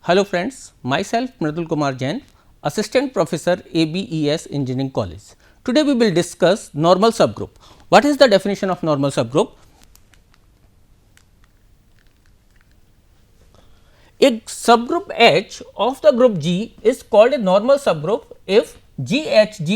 Hello friends, myself Mridul Kumar Jain, Assistant Professor ABES Engineering College. Today we will discuss normal subgroup. What is the definition of normal subgroup? A subgroup H of the group G is called a normal subgroup if G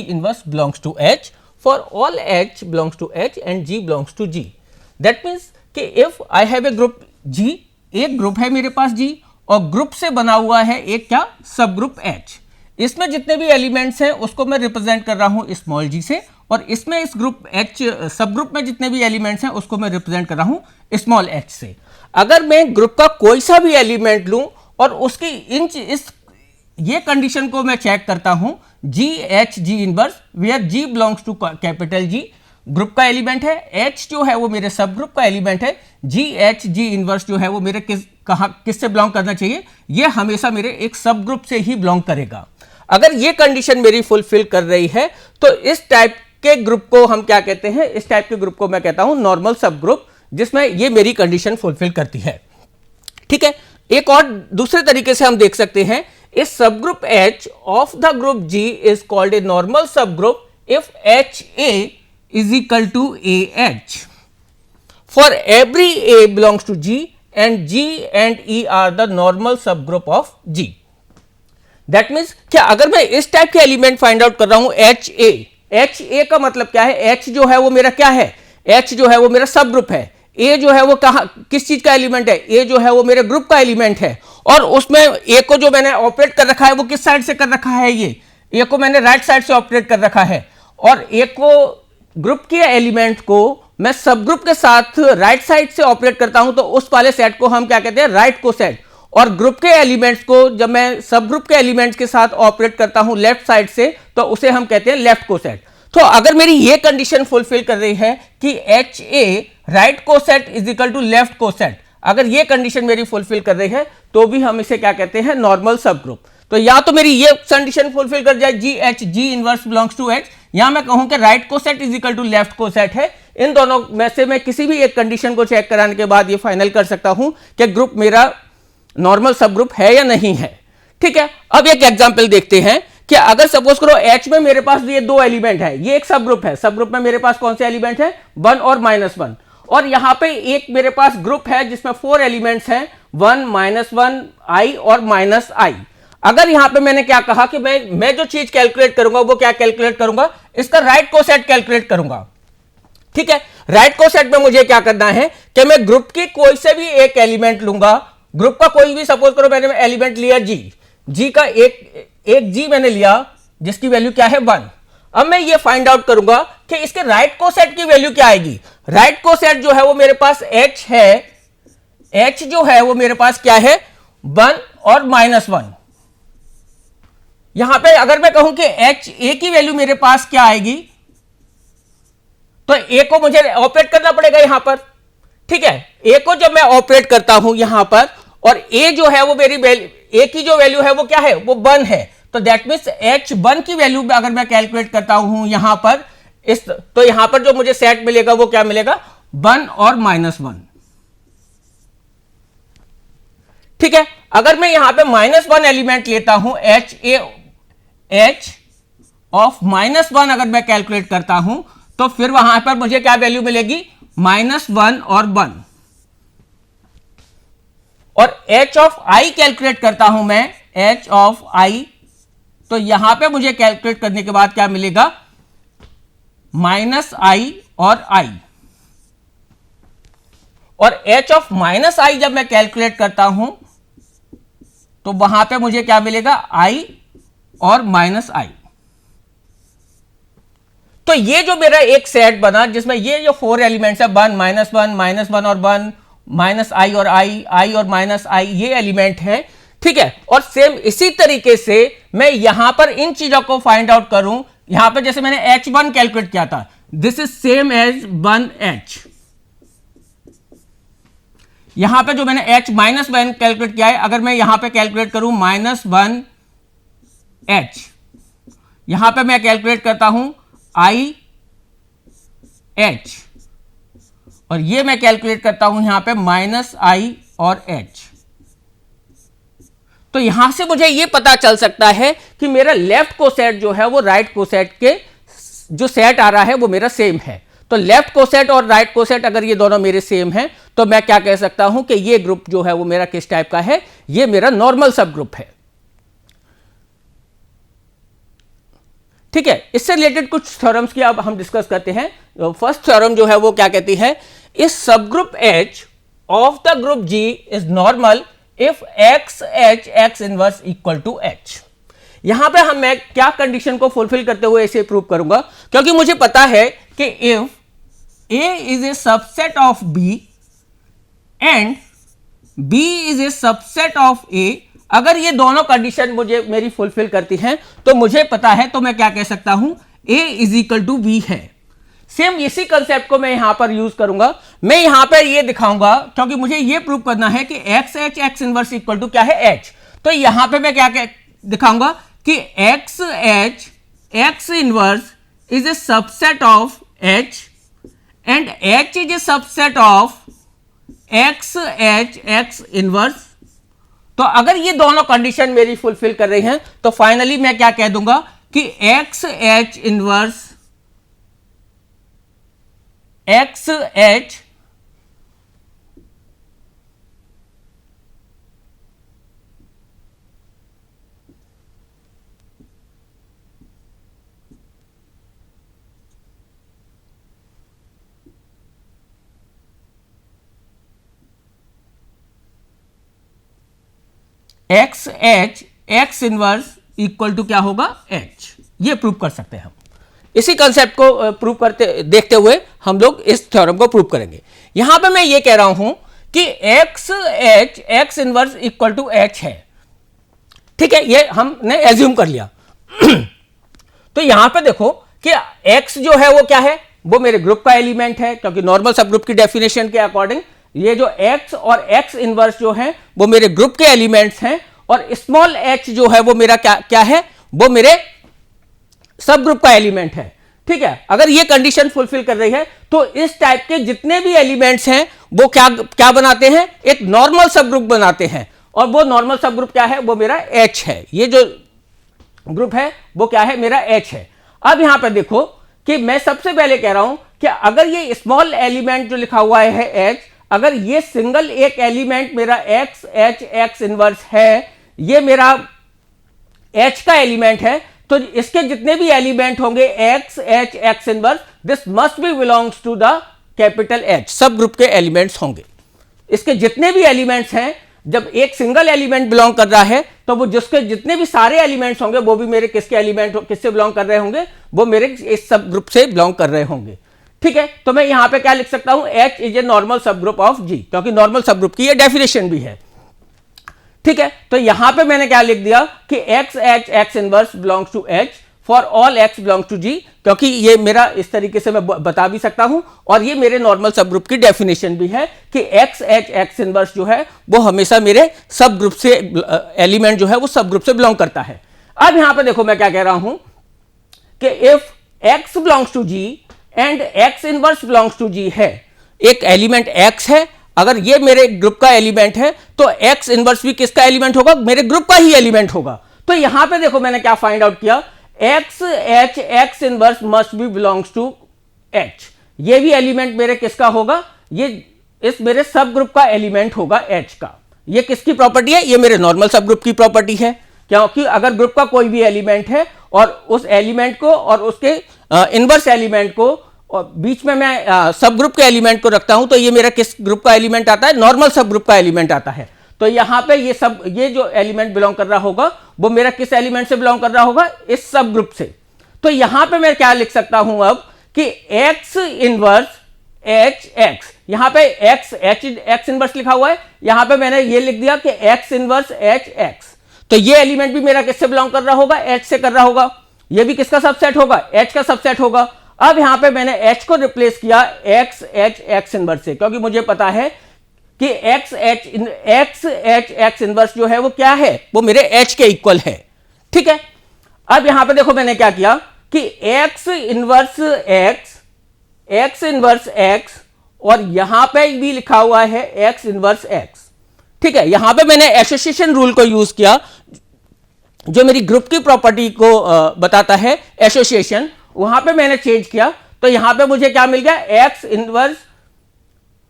inverse belongs to H for all H belongs to H and G belongs to G. That means कि if I have a group G, एक group है मेरे पास G और group से बना हुआ है एक क्या सब ग्रुप H. इसमें जितने भी एलिमेंट्स हैं उसको मैं रिप्रेजेंट कर रहा हूं स्मॉल g से और इसमें इस ग्रुप H सब ग्रुप में जितने भी एलिमेंट्स हैं उसको मैं रिप्रेजेंट कर रहा हूं स्मॉल h से. अगर मैं ग्रुप का कोई सा भी एलिमेंट लूं और उसकी इस ये कंडीशन को मैं चेक करता हूं G inverse where G belongs to capital G, group का एलिमेंट है, H जो है वो मेरे सब ग्रुप का एलिमेंट है, G इनवर्स जो है वो मेरे किससे बिलोंग करना चाहिए, ये हमेशा मेरे एक सब ग्रुप से ही बिलोंग करेगा. अगर ये कंडीशन मेरी फुलफिल कर रही है तो इस टाइप के ग्रुप को हम क्या कहते हैं, इस टाइप के ग्रुप को मैं कहता हूं नॉर्मल सब ग्रुप, जिसमें ये मेरी कंडीशन फुलफिल करती है. ठीक है, एक और दूसरे तरीके से हम देख सकते हैं, इस सब group H of the group G is called a normal सब group if HA is equal to AH. For every A belongs to G and G and E are the normal subgroup of G. That means क्या अगर मैं इस type के element find out कर रहा हूं HA का मतलब क्या है, H जो है वो मेरा क्या है, H जो है वो मेरा सब ग्रुप है, A जो है वो कहां किस चीज का एलिमेंट है, A जो है वो मेरे ग्रुप का एलिमेंट है और उसमें A को जो मैंने ऑपरेट कर रखा है वो किस साइड से कर रखा है, ये A को मैंने राइट साइड से ऑपरेट कर रखा है और A को ग्रुप के एलिमेंट को मैं सब ग्रुप के साथ राइट साइड से ऑपरेट करता हूं तो उस वाले सेट को हम क्या कहते हैं, राइट को सेट, और ग्रुप के एलिमेंट्स को जब मैं सब ग्रुप के एलिमेंट्स के साथ ऑपरेट करता हूं लेफ्ट साइड से तो उसे हम कहते हैं लेफ्ट को सेट. तो अगर मेरी ये कंडीशन फुलफिल कर रही है कि HA राइट को set is equal to left को सेट, अगर ये कंडीशन मेरी फुलफिल कर रही है तो भी हम इसे क्या कहते हैं, नॉर्मल सब ग्रुप. तो या तो मेरी ये कंडीशन फुलफिल कर जाए G inverse belongs to H, या मैं कहूं कि राइट को set is equal to left को सेट है. इन दोनों में से मैं किसी भी एक कंडीशन को चेक कराने के बाद ये फाइनल कर सकता हूं कि ग्रुप मेरा नॉर्मल सब ग्रुप है या नहीं है. ठीक है, अब एक एग्जांपल देखते हैं कि अगर सपोज करो H में मेरे पास ये दो एलिमेंट है, ये एक सब ग्रुप है, सब ग्रुप में मेरे पास कौन से एलिमेंट है, 1 और -1, और यहां पे एक मेरे पास ग्रुप है जिसमें 4 एलिमेंट्स हैं, 1 -1 I और -I. अगर यहां पे मैंने क्या कहा कि मैं जो चीज कैलकुलेट करूंगा वो क्या कैलकुलेट करूंगा, इसका राइट को सेट कैलकुलेट करूंगा. ठीक है, राइट को सेट में मुझे क्या करना है कि मैं ग्रुप की कोई से भी एक एलिमेंट लूंगा, ग्रुप का कोई भी, सपोज करो मैंने एलिमेंट लिया G का एक G मैंने लिया जिसकी वैल्यू क्या है 1. अब मैं ये फाइंड आउट करूंगा कि इसके राइट को सेट की वैल्यू क्या आएगी. राइट को सेट जो है वो मेरे पास H है, H जो है वो मेरे पास क्या है, 1 और -1. यहां पे अगर मैं कहूं कि HA की वैल्यू मेरे पास क्या आएगी तो A को मुझे ऑपरेट करना पड़ेगा यहां पर. ठीक है, A को जब मैं ऑपरेट करता हूं यहां पर और A जो है वो मेरी A की जो वैल्यू है वो क्या है, वो 1 है, तो दैट मींस H1 की वैल्यू अगर मैं कैलकुलेट करता हूं यहां पर तो यहां पर जो मुझे सेट मिलेगा वो क्या मिलेगा, 1 और -1. ठीक है, अगर मैं यहां पे -1 एलिमेंट लेता हूं, H ऑफ -1 अगर मैं कैलकुलेट करता हूं तो फिर वहां पर मुझे क्या वैल्यू मिलेगी, -1 और 1. और H ऑफ I कैलकुलेट करता हूं मैं, H ऑफ I, तो यहां पे मुझे कैलकुलेट करने के बाद क्या मिलेगा, -I और I. और H ऑफ -I जब मैं कैलकुलेट करता हूं तो वहां पे मुझे क्या मिलेगा, I और -I. तो ये जो मेरा एक सेट बना जिसमें ये जो 4 एलिमेंट्स है, 1 -1 और 1, -I और I और -I, ये एलिमेंट है. ठीक है, और सेम इसी तरीके से मैं यहां पर इन चीजों को फाइंड आउट करूं. यहां पर जैसे मैंने H1 कैलकुलेट किया था, this is same as 1H. यहां पे जो मैंने H-1 कैलकुलेट किया है, अगर मैं यहां पे कैलकुलेट करूं -1H, यहां पे मैं कैलकुलेट करता हूं IH और ये मैं कैलकुलेट करता हूं यहां पे -I और H. तो यहां से मुझे ये पता चल सकता है कि मेरा लेफ्ट कोसेट जो है वो राइट कोसेट के जो सेट आ रहा है वो मेरा सेम है। तो लेफ्ट कोसेट और राइट कोसेट अगर ये दोनों मेरे सेम हैं तो मैं क्या कह सकता हूं कि ये ग्रुप जो है वो मेरा किस टाइप का है, ये मेरा नॉर्मल सब ग्रुप है। ठीक है, इससे रिलेटेड कुछ थ्योरम्स की अब हम डिस्कस करते हैं। फर्स्ट थ्योरम जो है वो क्या कहती है, इस सब group H of the group G is normal if x H x inverse equal to h. यहां पे मैं क्या कंडीशन को फुलफिल करते हुए इसे प्रूव करूंगा, क्योंकि मुझे पता है कि if A is a subset of B and B is a subset of A, अगर ये दोनों कंडीशन मुझे मेरी फुलफिल करती हैं तो मुझे पता है, तो मैं क्या कह सकता हूं, A is equal to B है। सेम इसी कंसेप्ट को मैं यहां पर यूज करूंगा। मैं यहां पर ये दिखाऊंगा क्योंकि मुझे ये प्रूव करना है कि x H x inverse equal to क्या है, एच। तो यहां पे मैं क्या दिखाऊंगा कि x H x inverse is a subset of H and H is a subset of x H x inverse. तो अगर ये दोनों कंडीशन मेरी फुलफिल कर रही हैं तो फाइनली मैं क्या कह दूंगा कि x h inverse x H x H x inverse equal to क्या होगा, एच। ये प्रूव कर सकते हैं हम। इसी कंसेप्ट को प्रूव करते देखते हुए हम लोग इस थ्योरम को प्रूव करेंगे। यहां पे मैं ये कह रहा हूं कि x H x inverse equal to h है। ठीक है, ये हमने एज्यूम कर लिया। तो यहां पे देखो कि एक्स जो है वो क्या है, वो मेरे ग्रुप का एलिमेंट है, क्योंकि नॉर्मल सब ग्रुप की डेफिनेशन के अकॉर्डिंग ये जो एक्स और एक्स इनवर्स जो है वो मेरे ग्रुप के एलिमेंट्स हैं, और स्मॉल एच जो है वो मेरा क्या है, वो मेरे सब ग्रुप का एलिमेंट है। ठीक है, अगर ये कंडीशन फुलफिल कर रही है तो इस टाइप के जितने भी एलिमेंट्स हैं वो क्या बनाते हैं, एक नॉर्मल सब ग्रुप बनाते हैं, और वो नॉर्मल सब ग्रुप क्या है, वो मेरा एच है। ये जो ग्रुप है वो क्या है, मेरा एच है। अब यहां पर देखो कि मैं सबसे पहले कह रहा हूं कि अगर ये स्मॉल एलिमेंट जो लिखा हुआ है एच, अगर ये सिंगल एक एलिमेंट मेरा एक्स एच एक्स इनवर्स है, ये मेरा एच का एलिमेंट है, तो इसके जितने भी एलिमेंट होंगे x H x inverse, this must be belongs to the capital h, subgroup के एलिमेंट्स होंगे। इसके जितने भी एलिमेंट्स हैं, जब एक सिंगल एलिमेंट बिलोंग कर रहा है तो वो जिसके जितने भी सारे एलिमेंट्स होंगे वो भी मेरे किसके एलिमेंट किससे बिलोंग कर रहे होंगे, वो मेरे इस सब ग्रुप से बिलोंग कर रहे होंगे। ठीक है, तो मैं यहां पे क्या लिख सकता हूं, एच इज ए नॉर्मल सब ग्रुप ऑफ जी, क्योंकि नॉर्मल सब ग्रुप की ये डेफिनेशन भी है। ठीक है, तो यहां पे मैंने क्या लिख दिया कि x H x inverse belongs to H for all x belongs to G, क्योंकि ये मेरा इस तरीके से मैं बता भी सकता हूं, और ये मेरे नॉर्मल सब ग्रुप की डेफिनेशन भी है कि एक्स एच एक्स इनवर्स जो है वो हमेशा मेरे सब ग्रुप से एलिमेंट जो है वो सब ग्रुप से बिलोंग करता है। अब यहां पे देखो मैं क्या कह रहा हूं कि if x belongs to G and x inverse belongs to G है, एक एलिमेंट एक्स है, अगर ये मेरे ग्रुप का एलिमेंट है तो एक्स इनवर्स भी किसका एलिमेंट होगा, मेरे ग्रुप का ही एलिमेंट होगा। तो यहां पे देखो मैंने क्या फाइंड आउट किया, x H x inverse must be belongs to h. ये भी एलिमेंट मेरे किसका होगा, ये इस मेरे सब ग्रुप का एलिमेंट होगा एच का। ये किसकी प्रॉपर्टी है, ये मेरे नॉर्मल सब ग्रुप की प्रॉपर्टी है, क्योंकि अगर ग्रुप का कोई भी एलिमेंट है और उस एलिमेंट को और उसके इनवर्स एलिमेंट को और बीच में मैं सब ग्रुप के एलिमेंट को रखता हूं, तो ये मेरा किस ग्रुप का एलिमेंट आता है, नॉर्मल सब ग्रुप का एलिमेंट आता है। तो यहां पे ये जो एलिमेंट बिलोंग कर रहा होगा वो मेरा किस एलिमेंट से बिलोंग कर रहा होगा, इस सब ग्रुप से। तो यहां पे मैं क्या लिख सकता हूं अब कि एक्स इनवर्स एच एक्स, यहां पे एक्स एच एक्स इनवर्स लिखा हुआ है, यहां पे मैंने ये लिख दिया कि एक्स इनवर्स एच एक्स। तो ये एलिमेंट भी मेरा किससे बिलोंग कर रहा होगा, एच से कर रहा होगा। ये भी किसका सबसेट होगा, एच का सबसेट होगा। अब यहां पे मैंने एच को रिप्लेस किया एक्स एच एक्स इनवर्स से, क्योंकि मुझे पता है कि एक्स एच एक्स इनवर्स जो है वो क्या है, वो मेरे एच के इक्वल है। ठीक है, अब यहां पे देखो मैंने क्या किया कि x inverse x inverse x, और यहां पे भी लिखा हुआ है एक्स इनवर्स एक्स। ठीक है, यहां पे मैंने एसोसिएशन रूल को यूज किया जो मेरी ग्रुप की प्रॉपर्टी को बताता है एसोसिएशन, वहां पे मैंने चेंज किया तो यहां पे मुझे क्या मिल गया, x inverse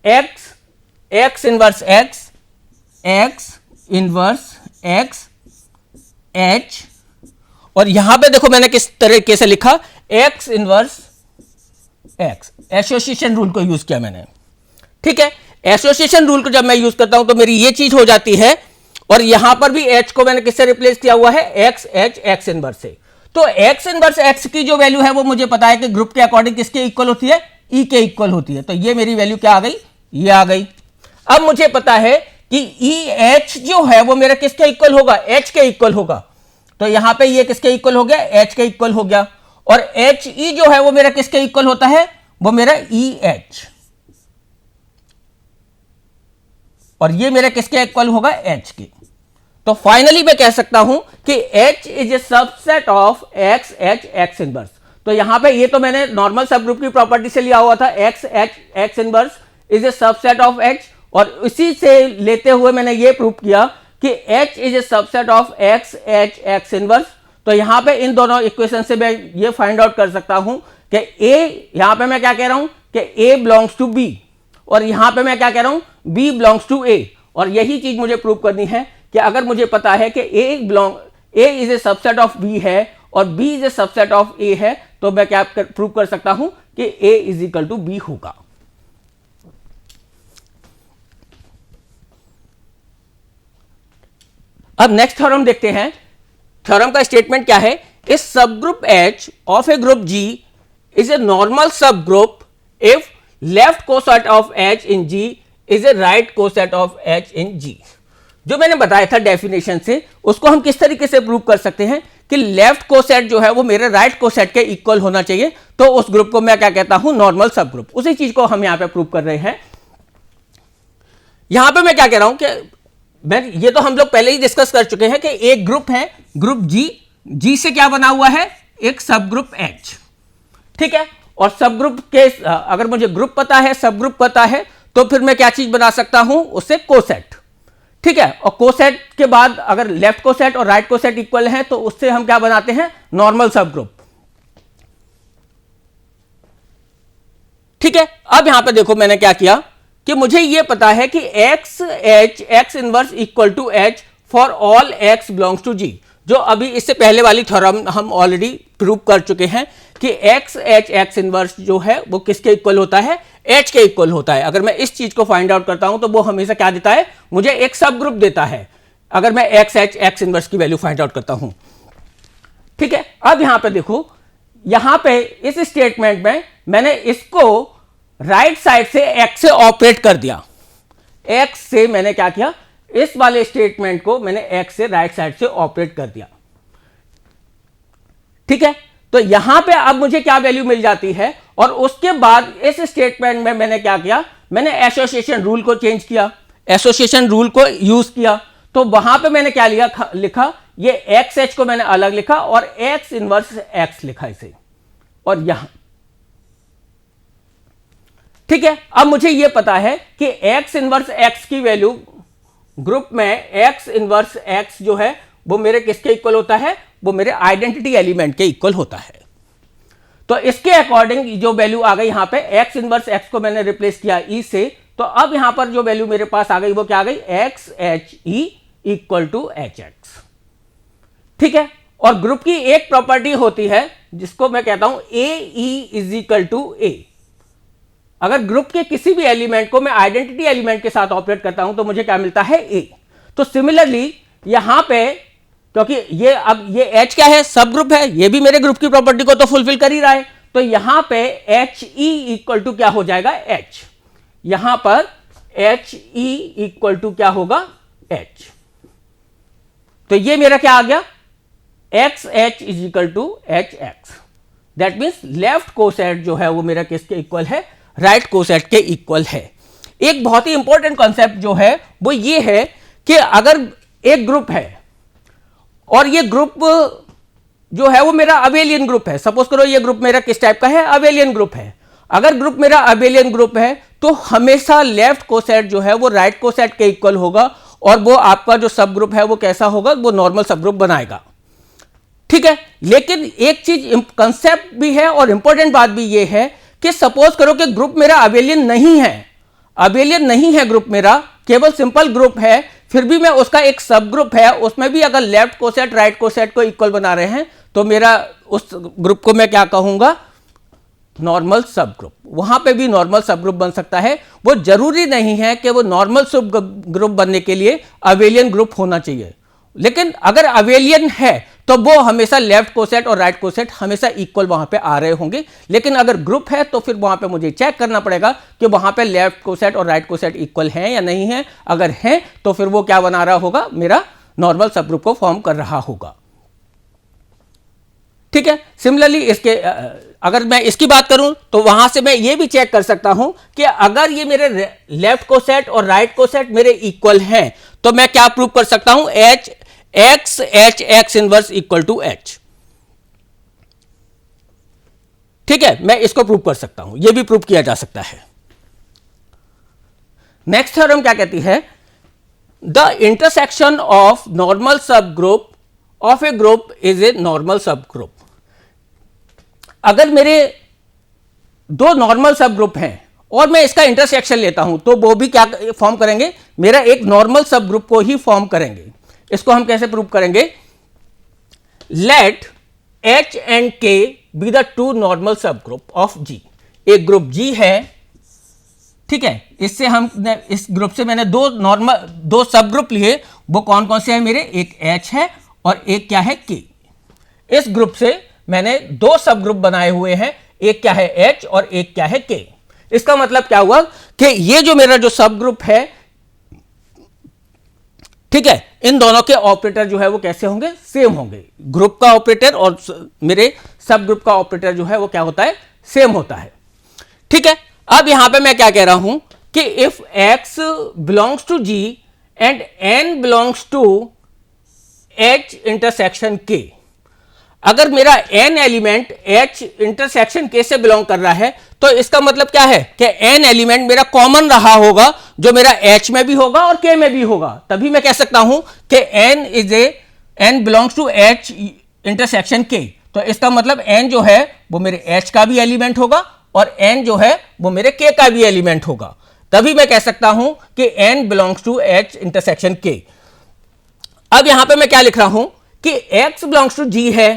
x, x inverse x, x inverse x H, और यहां पे देखो मैंने किस तरीके से लिखा, x inverse x, association rule को यूज किया मैंने। ठीक है, एसोसिएशन रूल को जब मैं यूज करता हूं तो मेरी ये चीज हो जाती है, और यहां पर भी एच को मैंने किससे रिप्लेस किया हुआ है, एक्स एच एक्स इनवर्स से। तो एक्स इनवर्स एक्स की जो वैल्यू है वो मुझे पता है कि ग्रुप के अकॉर्डिंग किसके इक्वल होती है, ई के इक्वल होती है। तो ये मेरी वैल्यू क्या आ गई, ये आ गई। अब मुझे पता है कि ई एच जो है वो मेरा किसके इक्वल होगा, एच के इक्वल होगा। तो यहां पे ये किसके इक्वल हो गया, एच के इक्वल हो गया। और एच ई जो है वो मेरा किसके इक्वल होता है, वो मेरा ई एच, और ये मेरा किसके इक्वल होगा, एच के। तो फाइनली मैं कह सकता हूं कि H is A subset of x H x inverse. तो यहां पे ये तो मैंने नॉर्मल सब ग्रुप की प्रॉपर्टी से लिया हुआ था, x H x inverse is a subset of H, और इसी से लेते हुए मैंने ये प्रूव किया कि H is A subset of x H x inverse. तो यहां पे इन दोनों इक्वेशन से मैं ये फाइंड आउट कर सकता हूं कि A, यहां पे मैं क्या कह रहा हूं कि A बिलोंग्स टू B, और यहां पे मैं क्या कह रहा हूं, B बिलोंग्स टू A। और यही चीज मुझे प्रूव करनी है कि अगर मुझे पता है कि A is a subset of B है और B is a subset of A है, तो मैं क्या प्रूव कर सकता हूं कि A is equal to B होगा। अब नेक्स्ट थ्योरम देखते हैं। थ्योरम का स्टेटमेंट क्या है, a sub group H of a group G is a normal सब group if left coset of H in G is a right coset of H in G। जो मैंने बताया था डेफिनेशन से, उसको हम किस तरीके से प्रूव कर सकते हैं कि लेफ्ट कोसेट जो है वो मेरे राइट कोसेट के इक्वल होना चाहिए, तो उस ग्रुप को मैं क्या कहता हूं, नॉर्मल सब ग्रुप। उसी चीज को हम यहां पे प्रूव कर रहे हैं। यहां पे मैं क्या कह रहा हूं कि मैं, ये तो हम लोग पहले ही डिस्कस कर चुके हैं कि एक ग्रुप है ग्रुप जी से क्या बना हुआ है, एक सब ग्रुप H। ठीक है, और सब ग्रुप के अगर मुझे ग्रुप पता है, सब ग्रुप पता है, तो फिर मैं क्या चीज बना सकता हूं, उससे कोसेट। ठीक है, और कोसेट के बाद अगर लेफ्ट कोसेट और राइट कोसेट इक्वल है तो उससे हम क्या बनाते हैं, नॉर्मल सब ग्रुप। ठीक है, अब यहां पे देखो मैंने क्या किया कि मुझे यह पता है कि x H x inverse equal to H for all x belongs to G, जो अभी इससे पहले वाली थ्योरम हम ऑलरेडी प्रूव कर चुके हैं कि एक्स एच एक्स इनवर्स जो है वो किसके इक्वल होता है, एच के इक्वल होता है। अगर मैं इस चीज को फाइंड आउट करता हूं तो वो हमेशा क्या देता है, मुझे एक सब ग्रुप देता है, अगर मैं एक्स एच एक्स इनवर्स की वैल्यू फाइंड आउट करता हूं। ठीक है, अब यहां पे देखो, यहां पे इस स्टेटमेंट में मैंने इसको राइट साइड से एक्स से ऑपरेट कर दिया। एक्स से मैंने क्या किया, इस वाले स्टेटमेंट को मैंने एक्स से राइट साइड से ऑपरेट कर दिया। ठीक है, तो यहां पे अब मुझे क्या वैल्यू मिल जाती है, और उसके बाद इस स्टेटमेंट में मैंने क्या किया, मैंने एसोसिएशन रूल को चेंज किया, एसोसिएशन रूल को यूज किया। तो वहां पे मैंने क्या लिखा, ये एक्स एच को मैंने अलग लिखा और एक्स इनवर्स एक्स लिखा इसे, और यहां। ठीक है, अब मुझे यह पता है कि एक्स इनवर्स एक्स की वैल्यू ग्रुप में एक्स इनवर्स एक्स जो है वो मेरे किसके इक्वल होता है, वो मेरे आइडेंटिटी एलिमेंट के इक्वल होता है। तो इसके अकॉर्डिंग जो वैल्यू आ गई यहां पे, एक्स इनवर्स एक्स को मैंने रिप्लेस किया ई से, तो अब यहां पर जो वैल्यू मेरे पास आ गई वो क्या आ गई, x h e equal to h x. ठीक है, और ग्रुप की एक प्रॉपर्टी होती है जिसको मैं कहता हूं ए ई इज इक्वल टू ए। अगर ग्रुप के किसी भी एलिमेंट को मैं आइडेंटिटी एलिमेंट के साथ ऑपरेट करता हूं तो मुझे क्या मिलता है, ए। तो सिमिलरली यहां पे, क्योंकि ये अब ये H क्या है, सब ग्रुप है, ये भी मेरे ग्रुप की प्रॉपर्टी को तो फुलफिल कर ही रहा है, तो यहां पे एच ई इक्वल टू क्या हो जाएगा, H। यहां पर एच ई इक्वल टू क्या होगा, H। तो ये मेरा क्या आ गया, x h is equal to h x. That means left coset जो है वो मेरा किसके इक्वल है, राइट कोसेट के इक्वल है। एक बहुत ही इंपॉर्टेंट कॉन्सेप्ट जो है वो ये है कि अगर एक ग्रुप है और ये ग्रुप जो है वो मेरा अबेलियन ग्रुप है, सपोज करो ये ग्रुप मेरा किस टाइप का है, अबेलियन ग्रुप है। अगर ग्रुप मेरा अबेलियन ग्रुप है तो हमेशा लेफ्ट कोसेट जो है वो राइट कोसेट के इक्वल होगा, और वो आपका जो सब ग्रुप है वो कैसा होगा, वो नॉर्मल सब ग्रुप बनाएगा। ठीक है, लेकिन एक चीज कंसेप्ट भी है और इंपॉर्टेंट बात भी ये है कि सपोज करो कि ग्रुप मेरा अबेलियन नहीं है, अबेलियन नहीं है ग्रुप मेरा, केवल सिंपल ग्रुप है, फिर भी मैं उसका एक सब ग्रुप है, उसमें भी अगर लेफ्ट कोसेट राइट कोसेट को इक्वल बना रहे हैं तो मेरा उस ग्रुप को मैं क्या कहूंगा, नॉर्मल सब ग्रुप। वहां पे भी नॉर्मल सब ग्रुप बन सकता है। वो जरूरी नहीं है कि वो नॉर्मल सब ग्रुप बनने के लिए अबेलियन ग्रुप होना चाहिए, लेकिन अगर अबेलियन है तो वो हमेशा लेफ्ट कोसेट और राइट कोसेट हमेशा इक्वल वहां पे आ रहे होंगे। लेकिन अगर ग्रुप है तो फिर वहां पे मुझे चेक करना पड़ेगा कि वहां पे लेफ्ट कोसेट और राइट कोसेट इक्वल हैं या नहीं है। अगर हैं तो फिर वो क्या बना रहा होगा, मेरा नॉर्मल सब ग्रुप को फॉर्म कर रहा होगा। ठीक है, सिमिलरली इसके अगर मैं इसकी बात करूं तो वहां से मैं ये भी चेक कर सकता हूं कि अगर ये मेरे लेफ्ट कोसेट और राइट कोसेट मेरे इक्वल हैं तो मैं क्या प्रूव कर सकता हूं, h x H x inverse equal to h. ठीक है, मैं इसको प्रूव कर सकता हूं, यह भी प्रूव किया जा सकता है। नेक्स्ट थ्योरम क्या कहती है, द इंटरसेक्शन ऑफ नॉर्मल सब group of a group is a normal सब ग्रुप। अगर मेरे दो नॉर्मल सब ग्रुप हैं और मैं इसका इंटरसेक्शन लेता हूं तो वो भी क्या फॉर्म करेंगे, मेरा एक नॉर्मल सब ग्रुप को ही फॉर्म करेंगे। इसको हम कैसे प्रूव करेंगे, लेट एच एंड के बी द टू नॉर्मल सब ग्रुप ऑफ जी। एक ग्रुप जी है, ठीक है, इससे हम इस ग्रुप से मैंने दो सब ग्रुप लिए, वो कौन कौन से हैं मेरे, एक एच है और एक क्या है के। इस ग्रुप से मैंने दो सब ग्रुप बनाए हुए हैं, एक क्या है एच और एक क्या है के। इसका मतलब क्या हुआ कि ये जो मेरा जो सब ग्रुप है, ठीक है, इन दोनों के ऑपरेटर जो है वो कैसे होंगे, सेम होंगे। ग्रुप का ऑपरेटर और मेरे सब ग्रुप का ऑपरेटर जो है वो क्या होता है, सेम होता है। ठीक है, अब यहां पे मैं क्या कह रहा हूं कि if x belongs to g and n belongs to h intersection k, अगर मेरा n element h intersection k से बिलोंग कर रहा है तो इसका मतलब क्या है कि n एलिमेंट मेरा कॉमन रहा होगा, जो मेरा h में भी होगा और k में भी होगा। तभी मैं कह सकता हूं कि n belongs to h intersection k। तो इसका मतलब n जो है वो मेरे h का भी एलिमेंट होगा और n जो है वो मेरे k का भी एलिमेंट होगा। तभी मैं कह सकता हूं कि n belongs to h intersection k। अब यहां पे मैं क्या लिख रहा हूं कि x बिलोंग्स टू g है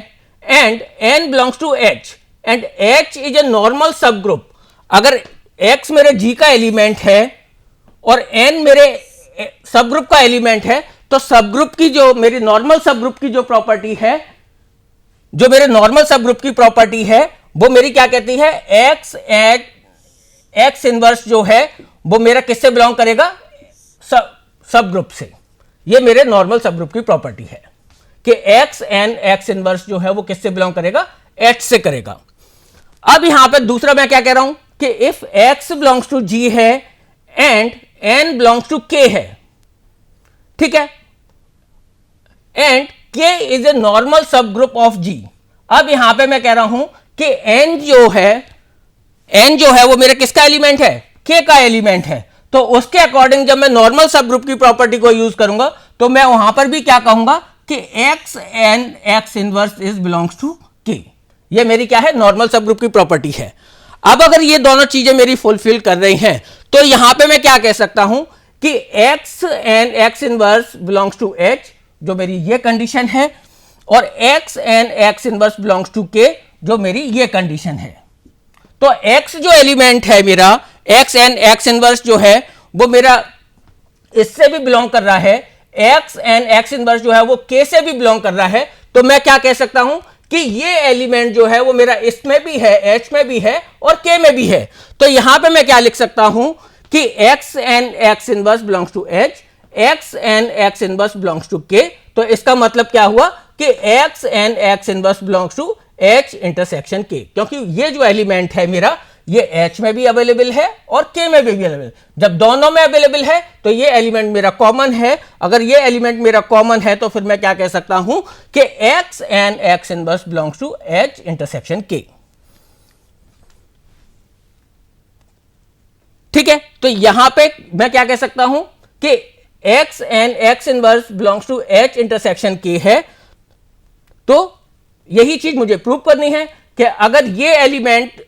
and n belongs to h and h is a normal सब ग्रुप। अगर x मेरे g का एलिमेंट है और n मेरे सब ग्रुप का एलिमेंट है तो सब ग्रुप की जो मेरी नॉर्मल सब ग्रुप की जो प्रॉपर्टी है, जो मेरे नॉर्मल सब ग्रुप की प्रॉपर्टी है वो मेरी क्या कहती है, एक्स इनवर्स जो है वो मेरा किससे बिलोंग करेगा, सब ग्रुप से। ये मेरे नॉर्मल सब ग्रुप की प्रॉपर्टी है कि एक्स एंड एक्स इनवर्स जो है वो किससे बिलोंग करेगा, एच से करेगा। अब यहां पे दूसरा मैं क्या कह रहा हूं कि if x belongs to G है एंड एन बिलोंग्स टू के है, ठीक है, एंड के इज ए नॉर्मल सब ग्रुप ऑफ जी। अब यहां पे मैं कह रहा हूं कि n जो है वो मेरे किसका एलिमेंट है, k का एलिमेंट है। तो उसके अकॉर्डिंग जब मैं नॉर्मल सब ग्रुप की प्रॉपर्टी को यूज करूंगा तो मैं वहां पर भी क्या कहूंगा कि x and x inverse is belongs to k। ये मेरी क्या है, नॉर्मल सब ग्रुप की प्रॉपर्टी है। अब अगर ये दोनों चीजें मेरी फुलफिल कर रही हैं तो यहां पे मैं क्या कह सकता हूं कि x and x inverse belongs to h, जो मेरी ये कंडीशन है, और x and x inverse belongs to k, जो मेरी ये कंडीशन है। तो x जो एलिमेंट है मेरा, x एंड x इनवर्स जो है वो मेरा इससे भी बिलोंग कर रहा है, x एंड x इनवर्स जो है वो k से भी बिलोंग कर रहा है। तो मैं क्या कह सकता हूं कि ये एलिमेंट जो है वो मेरा इसमें भी है, h में भी है और k में भी है। तो यहां पे मैं क्या लिख सकता हूं कि x and x inverse belongs to h, x and x inverse belongs to k। तो इसका मतलब क्या हुआ कि x and x inverse belongs to h intersection k, क्योंकि ये जो एलिमेंट है मेरा ये h में भी अवेलेबल है और k में भी अवेलेबल। जब दोनों में अवेलेबल है तो ये एलिमेंट मेरा कॉमन है। अगर ये एलिमेंट मेरा कॉमन है तो फिर मैं क्या कह सकता हूं कि x and x inverse belongs to h intersection k। ठीक है, तो यहां पे मैं क्या कह सकता हूं कि x and x inverse belongs to h intersection k है, तो यही चीज मुझे प्रूव करनी है कि अगर ये एलिमेंट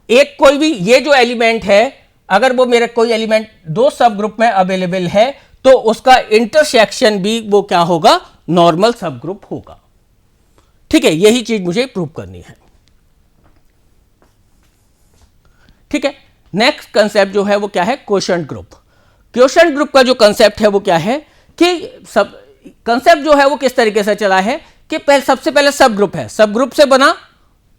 एक कोई भी ये जो एलिमेंट है, अगर वो मेरा कोई एलिमेंट दो सब ग्रुप में अवेलेबल है तो उसका इंटरसेक्शन भी वो क्या होगा, नॉर्मल सब ग्रुप होगा। ठीक है, यही चीज मुझे प्रूव करनी है। ठीक है, नेक्स्ट कंसेप्ट जो है वो क्या है, क्वोशंट ग्रुप। क्वोशंट ग्रुप का जो कंसेप्ट है वो क्या है कि सब कंसेप्ट जो है वो किस तरीके से चला है कि सबसे पहले सब ग्रुप है, सब ग्रुप से बना,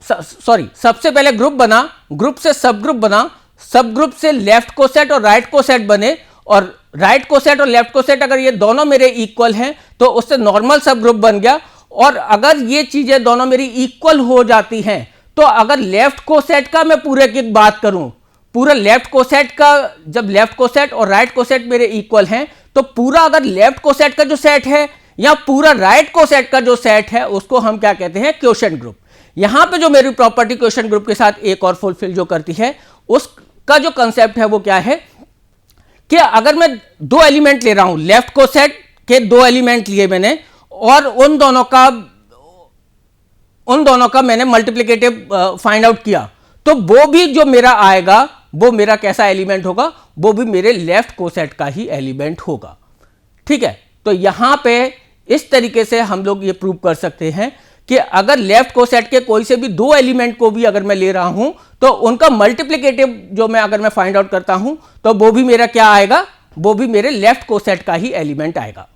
सबसे पहले ग्रुप बना, ग्रुप से सब ग्रुप बना, सब ग्रुप से लेफ्ट कोसेट और राइट कोसेट बने, और राइट कोसेट और लेफ्ट कोसेट अगर ये दोनों मेरे इक्वल हैं तो उससे नॉर्मल सब ग्रुप बन गया। और अगर ये चीजें दोनों मेरी इक्वल हो जाती हैं तो अगर लेफ्ट कोसेट का मैं पूरे की बात करूं, पूरा लेफ्ट कोसेट का, जब लेफ्ट कोसेट और राइट कोसेट मेरे इक्वल हैं तो पूरा अगर लेफ्ट कोसेट का जो सेट है या पूरा राइट कोसेट का जो सेट है उसको हम क्या कहते हैं, क्वोशंट ग्रुप। यहां पे जो मेरी प्रॉपर्टी क्वोशंट ग्रुप के साथ एक और फुलफिल जो करती है, उसका जो कंसेप्ट है वो क्या है कि अगर मैं दो एलिमेंट ले रहा हूं, लेफ्ट कोसेट के दो एलिमेंट लिए मैंने और उन दोनों का मैंने मल्टीप्लिकेटिव फाइंड आउट किया, तो वो भी जो मेरा आएगा वो मेरा कैसा एलिमेंट होगा, वो भी मेरे लेफ्ट कोसेट का ही एलिमेंट होगा। ठीक है, तो यहां पे इस तरीके से हम लोग ये प्रूव कर सकते हैं कि अगर लेफ्ट कोसेट के कोई से भी दो एलिमेंट को भी अगर मैं ले रहा हूं तो उनका मल्टीप्लिकेटिव जो मैं अगर मैं फाइंड आउट करता हूं तो वो भी मेरा क्या आएगा, वो भी मेरे लेफ्ट कोसेट का ही एलिमेंट आएगा।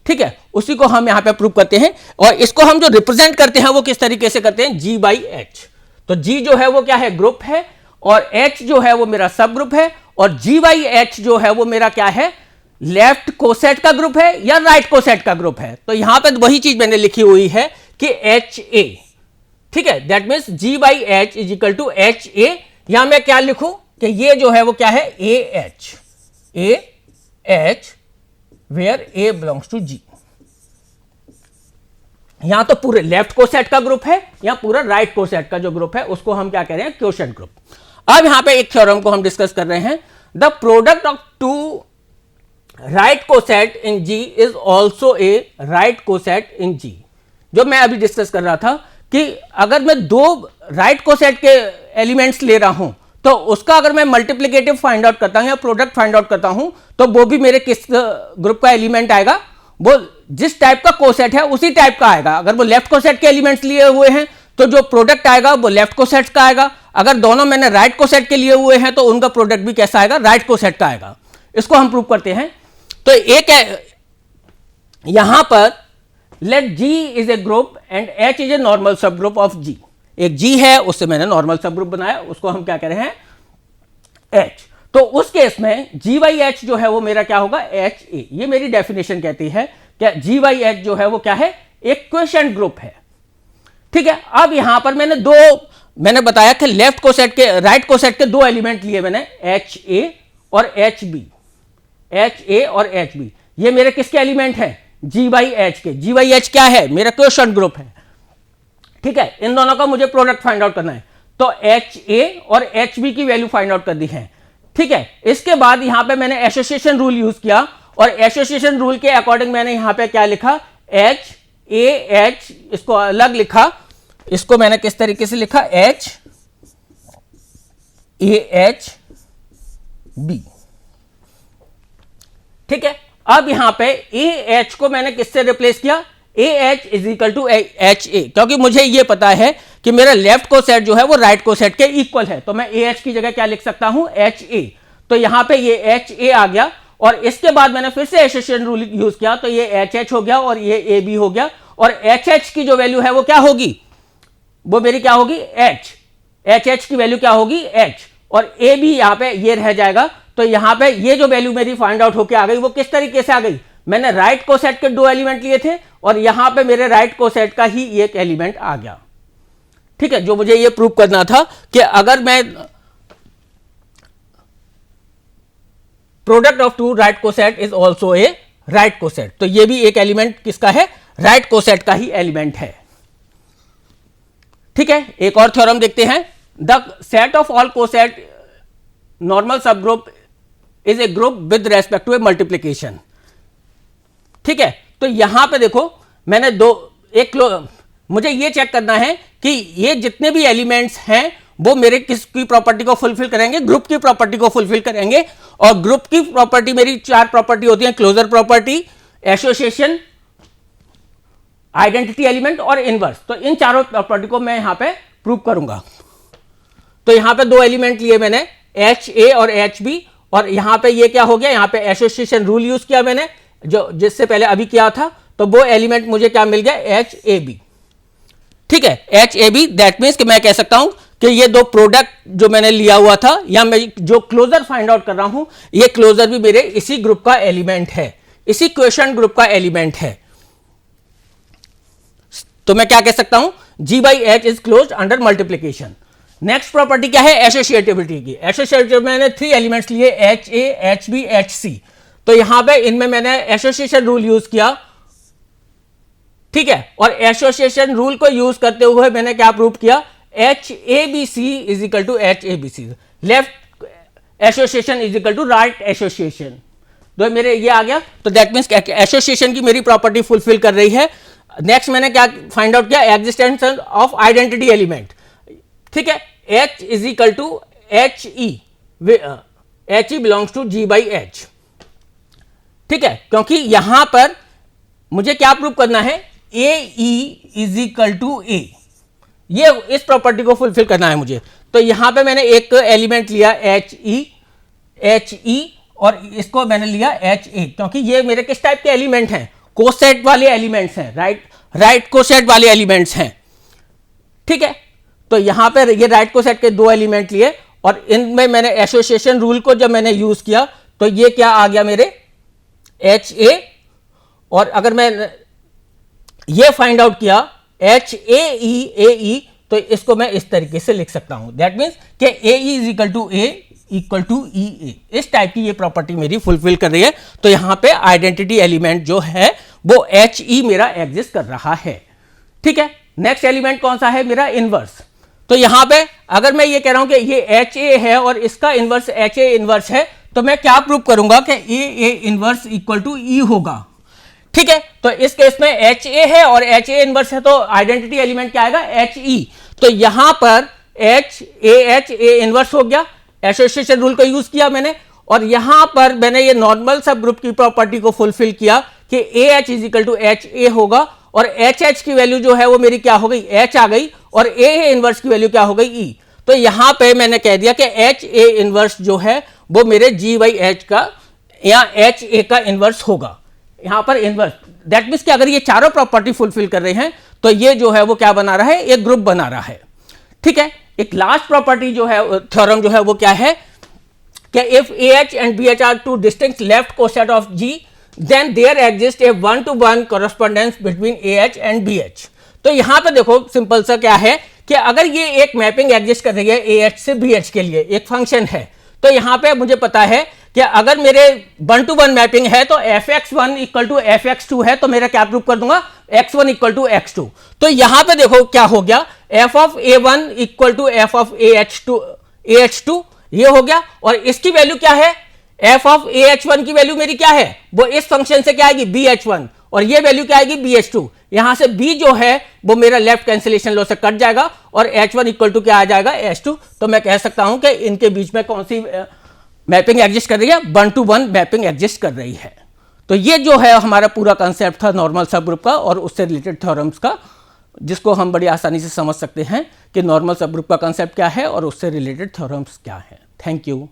ठीक है, उसी को हम यहां पे प्रूव करते हैं और इसको हम जो रिप्रेजेंट करते हैं वो किस तरीके से करते हैं, G बाई H। तो G जो है वो क्या है, ग्रुप है, और H जो है वो मेरा सब ग्रुप है, और G बाई H जो है वो मेरा क्या है, लेफ्ट कोसेट का ग्रुप है या राइट कोसेट का ग्रुप है। तो यहां पे वही चीज मैंने लिखी हुई है कि HA। ठीक है, that means G by H is equal to HA। यहां मैं क्या लिखूं कि ये जो है वो क्या है, AH where A belongs to G। यहां तो पूरे लेफ्ट कोसेट का ग्रुप है या पूरा राइट कोसेट का जो ग्रुप है उसको हम क्या कह रहे हैं, क्वोशंट ग्रुप। अब यहां पे एक थ्योरम को हम डिस्कस कर रहे हैं, the product of two right coset in G is also a right coset in G। जो मैं अभी डिस्कस कर रहा था कि अगर मैं दो राइट कोसेट के एलिमेंट्स ले रहा हूं तो उसका अगर मैं मल्टीप्लिकेटिव फाइंड आउट करता हूं या प्रोडक्ट फाइंड आउट करता हूं तो वो भी मेरे किस ग्रुप का एलिमेंट आएगा, वो जिस टाइप का कोसेट है उसी टाइप का आएगा। अगर वो लेफ्ट कोसेट के एलिमेंट्स लिए हुए हैं तो जो प्रोडक्ट आएगा वो लेफ्ट कोसेट का आएगा, अगर दोनों मैंने राइट कोसेट के लिए हुए हैं तो उनका प्रोडक्ट भी कैसा आएगा, राइट कोसेट का आएगा। इसको हम प्रूव करते हैं। तो एक यहां पर let G is a group and H is a normal सब ग्रुप ऑफ G। एक G है, उससे मैंने नॉर्मल सब ग्रुप बनाया, उसको हम क्या कह रहे हैं, H। तो उस केस में G बाई H जो है वो मेरा क्या होगा, HA। ये मेरी डेफिनेशन कहती है कि G बाई H जो है वो क्या है, एक क्वोशंट ग्रुप है। ठीक है, अब यहां पर मैंने बताया कि लेफ्ट कोसेट के राइट कोसेट के दो एलिमेंट लिए मैंने, HA और HB। HA और HB ये मेरे किसके एलिमेंट हैं, G बाई H के। G बाई H क्या है, मेरा क्वोशंट ग्रुप है। ठीक है, इन दोनों का मुझे प्रोडक्ट फाइंड आउट करना है, तो HA और HB की वैल्यू फाइंड आउट कर दी है। ठीक है, इसके बाद यहां पे मैंने एसोसिएशन रूल यूज किया और एसोसिएशन रूल के अकॉर्डिंग मैंने यहां पे क्या लिखा, HAH, इसको अलग लिखा, इसको मैंने किस तरीके से लिखा, HAHB। ठीक है, अब यहां पे AH को मैंने किससे रिप्लेस किया, AH is equal to HA, क्योंकि मुझे यह पता है कि मेरा लेफ्ट कोसेट जो है वो राइट कोसेट के इक्वल है, तो मैं AH की जगह क्या लिख सकता हूं, HA। तो यहां पे ये HA आ गया और इसके बाद मैंने फिर से एसोसिएशन रूल यूज किया, तो ये HH हो गया और ये AB हो गया, और HH की जो वैल्यू है वो क्या होगी, वो मेरी क्या होगी, H। HH की वैल्यू क्या होगी, H, और AB यहां पे ये रह जाएगा। तो यहां पे ये जो वैल्यू मेरी फाइंड आउट होके आ गई वो किस तरीके से आ गई, मैंने राइट कोसेट के दो एलिमेंट लिए थे और यहां पे मेरे राइट कोसेट का ही एक एलिमेंट आ गया। ठीक है, जो मुझे ये प्रूव करना था कि अगर मैं product of two right coset is also a right coset, तो ये भी एक एलिमेंट किसका है, राइट कोसेट का ही एलिमेंट है। ठीक है, एक और थ्योरम देखते हैं, the set of all coset normal सब group is a group with respect to a multiplication. ठीक है, तो यहां पे देखो मैंने मुझे ये चेक करना है कि ये जितने भी एलिमेंट्स हैं वो मेरे किसकी प्रॉपर्टी को फुलफिल करेंगे, ग्रुप की प्रॉपर्टी को फुलफिल करेंगे। और ग्रुप की प्रॉपर्टी मेरी 4 प्रॉपर्टी होती है, closure property, association, identity element और इनवर्स। तो इन चारों प्रॉपर्टी को मैं यहां पे प्रूव करूंगा। तो यहां पे 2 एलिमेंट लिए मैंने, एच ए और एच बी, और यहां पे ये क्या हो गया, यहां पे एसोसिएशन रूल यूज किया मैंने जो जिससे पहले अभी किया था, तो वो एलिमेंट मुझे क्या मिल गया, एच ए बी। ठीक है, h A b, that means कि मैं कह सकता हूं कि ये 2 प्रोडक्ट जो मैंने लिया हुआ था, या मैं जो क्लोजर फाइंड आउट कर रहा हूं, ये क्लोजर भी मेरे इसी ग्रुप का एलिमेंट है, इसी क्वेश्चन ग्रुप का एलिमेंट है। तो मैं क्या कह सकता हूं, G by H is closed under multiplication. Next property क्या है, एसोसिएटिविटी की। एसोसिएटिविटी मैंने 3 एलिमेंट्स लिए, h a, h b, h c. तो यहां पे इनमें मैंने एसोसिएशन रूल यूज किया। ठीक है, और एसोसिएशन रूल को यूज करते हुए मैंने क्या प्रूव किया, H A B C is equal to H A B C, left association is equal to right association. तो मेरे ये आ गया, तो दैट मीन्स एसोसिएशन की मेरी प्रॉपर्टी फुलफिल कर रही है। नेक्स्ट मैंने क्या फाइंड आउट किया, एग्जिस्टेंस ऑफ आइडेंटिटी एलिमेंट। ठीक है, H is equal to H E, H E belongs to G by H। ठीक है, क्योंकि यहां पर मुझे क्या प्रूव करना है, ए ई इज इक्वल टू ए, ये इस प्रॉपर्टी को फुलफिल करना है मुझे। तो यहां पे मैंने एक एलिमेंट लिया एच ई, और इसको मैंने लिया एच ए, क्योंकि ये मेरे किस टाइप के एलिमेंट हैं, कोसेट वाले एलिमेंट्स हैं, राइट कोसेट वाले एलिमेंट्स हैं। ठीक है, तो यहां पर ये राइट कोसेट के 2 एलिमेंट लिए, और इनमें मैंने एसोसिएशन रूल को जब मैंने यूज किया तो ये क्या आ गया मेरे, एच ए। और अगर मैं ये फाइंड आउट किया एच ए ई, तो इसको मैं इस तरीके से लिख सकता हूं, दैट मीन्स कि a e is equal to a equal to e a. इस टाइप की ये प्रॉपर्टी मेरी फुलफिल कर रही है। तो यहां पे आइडेंटिटी एलिमेंट जो है वो एच ई मेरा एग्जिस्ट कर रहा है। ठीक है, नेक्स्ट एलिमेंट कौन सा है, मेरा इनवर्स। तो यहां पे अगर मैं ये कह रहा हूं कि ये एच ए है और इसका इनवर्स एच ए इनवर्स है, तो मैं क्या प्रूव करूंगा कि ए इनवर्स इक्वल टू ई होगा। ठीक है, तो इस केस में एच ए है और एच ए इनवर्स है, तो आइडेंटिटी एलिमेंट क्या आएगा, एच ई। तो यहां पर एच ए इनवर्स हो गया, एसोसिएशन रूल को यूज किया मैंने, और यहां पर मैंने ये नॉर्मल सब ग्रुप की प्रॉपर्टी को फुलफिल किया कि A H is equal to H A होगा, और एच एच की वैल्यू जो है वो मेरी क्या हो गई, एच आ गई, और ए इनवर्स की वैल्यू क्या हो गई, ई। तो यहां पे मैंने कह दिया कि एच ए इनवर्स जो है वो मेरे जी बाई एच का या एच ए का इनवर्स होगा। यहां पर इनवर्स, दैट मीन्स कि अगर ये चारों प्रॉपर्टी फुलफिल कर रहे हैं तो ये जो है वो क्या बना रहा है, एक ग्रुप बना रहा है। ठीक है, एक लास्ट प्रॉपर्टी जो है, थ्योरम जो है वो क्या है कि if A H and B H are 2 distinct left coset of G, then there exist a 1-to-1 correspondence between A H and B H. तो यहां पे देखो सिंपल सा क्या है कि अगर ये एक मैपिंग एग्जिस्ट कर रही है ए एच से बी एच के लिए, एक फंक्शन है, तो यहां पे मुझे पता है कि अगर मेरे 1-to-1 मैपिंग है तो fx1 इक्वल टू fx2 है, तो मेरा क्या प्रूव कर दूंगा, x1 इक्वल टू x2। तो यहां पे देखो क्या हो गया, f of a1 equal to f of ah2 ये हो गया, और इसकी वैल्यू क्या है, f ऑफ ah1 की वैल्यू मेरी क्या है, वो इस फंक्शन से क्या आएगी, bh1, और ये वैल्यू क्या आएगी, bh2। यहां से b जो है वो मेरा लेफ्ट कैंसिलेशन लॉ से कट जाएगा, और h1 इक्वल टू क्या आ जाएगा, h2। तो मैं कह सकता हूं कि इनके बीच में कौन सी मैपिंग एग्जिस्ट कर रही है, 1-to-1 मैपिंग एग्जिस्ट कर रही है। तो ये जो है हमारा पूरा कंसेप्ट था नॉर्मल सब ग्रुप का और उससे रिलेटेड थ्योरम्स का, जिसको हम बड़ी आसानी से समझ सकते हैं कि नॉर्मल सब ग्रुप का कंसेप्ट क्या है और उससे रिलेटेड थ्योरम्स क्या है। Thank you.